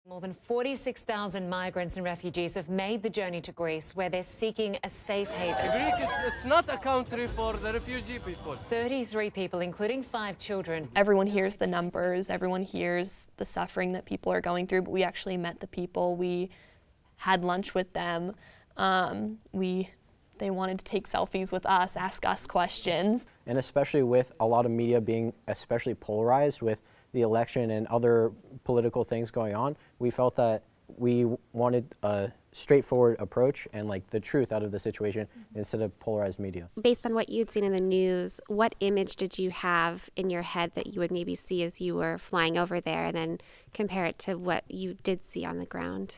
More than 46,000 migrants and refugees have made the journey to Greece, where they're seeking a safe haven. Greece it's not a country for the refugee people. 33 people, including 5 children. Everyone hears the numbers, everyone hears the suffering that people are going through, but we actually met the people. We had lunch with them. They wanted to take selfies with us, ask us questions. And especially with a lot of media being especially polarized with the election and other political things going on, we felt that we wanted a straightforward approach and like the truth out of the situation instead of polarized media. Based on what you'd seen in the news, what image did you have in your head that you would maybe see as you were flying over there, and then compare it to what you did see on the ground?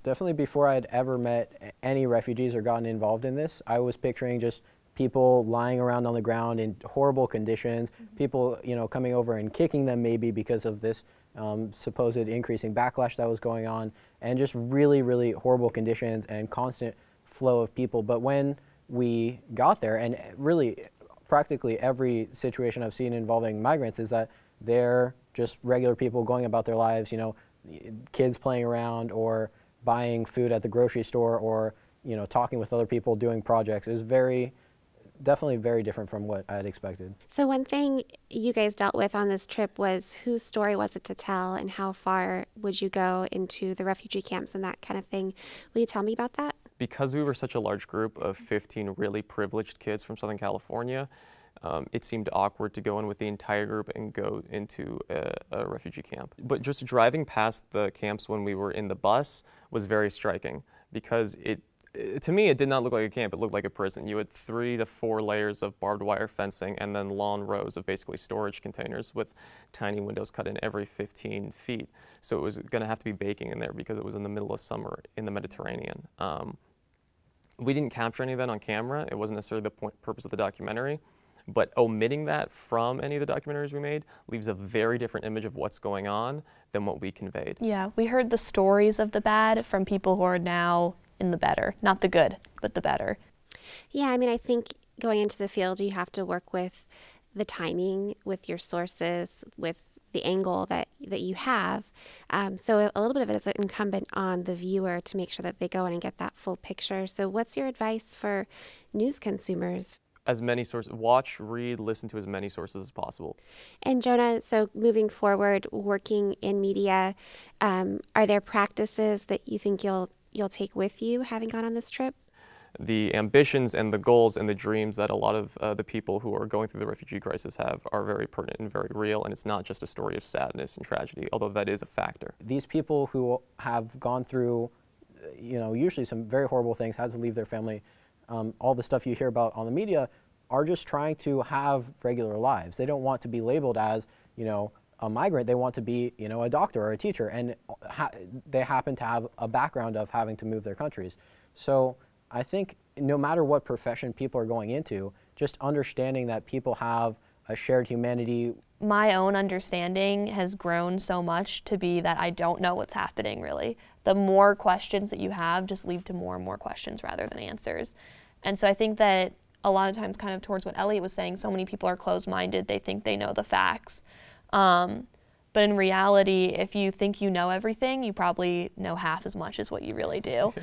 Definitely before I'd ever met any refugees or gotten involved in this, I was picturing just people lying around on the ground in horrible conditions, people, coming over and kicking them maybe because of this supposed increasing backlash that was going on, and just really, really horrible conditions and constant flow of people. But when we got there, and really practically every situation I've seen involving migrants is that they're just regular people going about their lives, kids playing around or buying food at the grocery store or, talking with other people, doing projects. It was definitely very different from what I had expected. So one thing you guys dealt with on this trip was whose story was it to tell, and how far would you go into the refugee camps and that kind of thing. Will you tell me about that? Because we were such a large group of 15 really privileged kids from Southern California, it seemed awkward to go in with the entire group and go into a refugee camp. But just driving past the camps when we were in the bus was very striking, because to me, it did not look like a camp. It looked like a prison. You had 3 to 4 layers of barbed wire fencing and then long rows of basically storage containers with tiny windows cut in every 15 feet. So it was going to have to be baking in there because it was in the middle of summer in the Mediterranean. We didn't capture any of that on camera. It wasn't necessarily the purpose of the documentary. But omitting that from any of the documentaries we made leaves a very different image of what's going on than what we conveyed. Yeah, we heard the stories of the bad from people who are now in the better. Not the good, but the better. Yeah, I think going into the field, you have to work with the timing, with your sources, with the angle that you have. So a little bit of it is incumbent on the viewer to make sure that they go in and get that full picture. So what's your advice for news consumers? As many sources, watch, read, listen to as many sources as possible. And Jonah, so moving forward, working in media, are there practices that you think you'll take with you having gone on this trip? The ambitions and the goals and the dreams that a lot of the people who are going through the refugee crisis have are very pertinent and very real, and it's not just a story of sadness and tragedy, although that is a factor. These people who have gone through, usually some very horrible things, had to leave their family, all the stuff you hear about on the media, are just trying to have regular lives. They don't want to be labeled as, a migrant. They want to be, a doctor or a teacher, and they happen to have a background of having to move their countries. So I think no matter what profession people are going into, just understanding that people have a shared humanity. My own understanding has grown so much to be that I don't know what's happening, really. The more questions that you have just lead to more and more questions rather than answers. And so I think that a lot of times, kind of towards what Elliot was saying, so many people are closed-minded. They think they know the facts. But in reality, if you think you know everything, you probably know half as much as what you really do.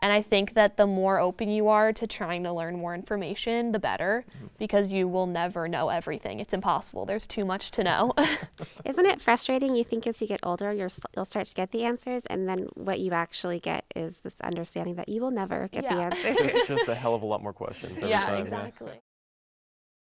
And I think that the more open you are to trying to learn more information, the better, because you will never know everything. It's impossible. There's too much to know. Isn't it frustrating? You think as you get older, you'll start to get the answers, and then what you actually get is this understanding that you will never get the answers. There's just a hell of a lot more questions every time. Exactly.